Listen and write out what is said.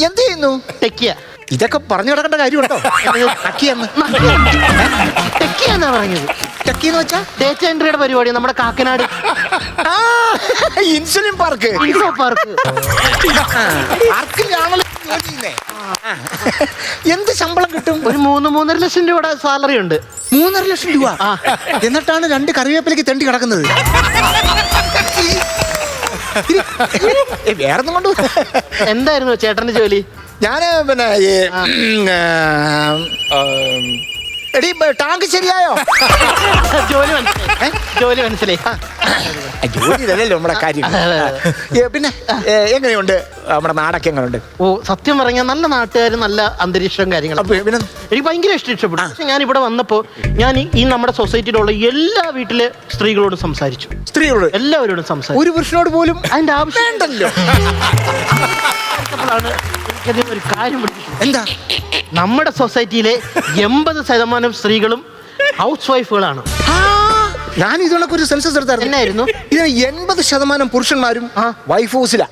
എന്ത് ചെയ്യുന്നു? ടെക്കിയ. ഇതൊക്കെ പറഞ്ഞു കിടക്കേണ്ട കാര്യമുണ്ടോ? ടക്കിയെന്ന് ടെക്കിയാന്നാ പറഞ്ഞത്. ടക്കിന്ന് വെച്ചാ ഡേറ്റ എൻട്രിയുടെ പരിപാടി നമ്മുടെ Kakkanad insulin park. Info park. എന്ത് ശമ്പളം കിട്ടും? ഒരു 3-3.5 ലക്ഷം രൂപയുടെ സാലറി ഉണ്ട്. 3.5 ലക്ഷം രൂപ. എന്നിട്ടാണ് 2 കറിവേപ്പിലേക്ക് തെണ്ടി കിടക്കുന്നത്. വേറൊന്നും കൊണ്ട്. എന്തായിരുന്നു ചേട്ടന്റെ ജോലി? ഞാന് പിന്നെ എടീ ടാങ്ക് ശരിയായോ? ജോലി മനസ്സിലായി. ജോലിയിലല്ലോ നമ്മുടെ കാര്യം. പിന്നെ എങ്ങനെയുണ്ട് നമ്മുടെ നാടൊക്കെ? എങ്ങനെയുണ്ട്? ഓ, സത്യം പറഞ്ഞാൽ നല്ല നാട്ടുകാർ, നല്ല അന്തരീക്ഷവും കാര്യങ്ങളും. പിന്നെ എനിക്ക് ഭയങ്കര ഇഷ്ടപ്പെട്ടു. പക്ഷെ ഞാൻ ഇവിടെ വന്നപ്പോ ഞാൻ ഈ നമ്മുടെ സൊസൈറ്റിയിലുള്ള എല്ലാ വീട്ടിലെ സ്ത്രീകളോടും സംസാരിച്ചു. സ്ത്രീകളോട് എല്ലാവരോടും സംസാരിച്ചു. ഒരു പുരുഷനോട് പോലും അതിന്റെ ആവശ്യം വേണ്ടല്ലോ. ഒരു കാര്യം പിടിച്ചു. എന്താ? നമ്മുടെ സൊസൈറ്റിയിലെ 80% സ്ത്രീകളും ഹൗസ് വൈഫുകളാണ്. ഞാൻ ഇതിനൊക്കെ ഒരു സെൻസസ് എടുത്തായിരുന്നു. എന്നായിരുന്നു? ഇതിന് 80% പുരുഷന്മാരും വൈഫ് ഹൗസിലാ.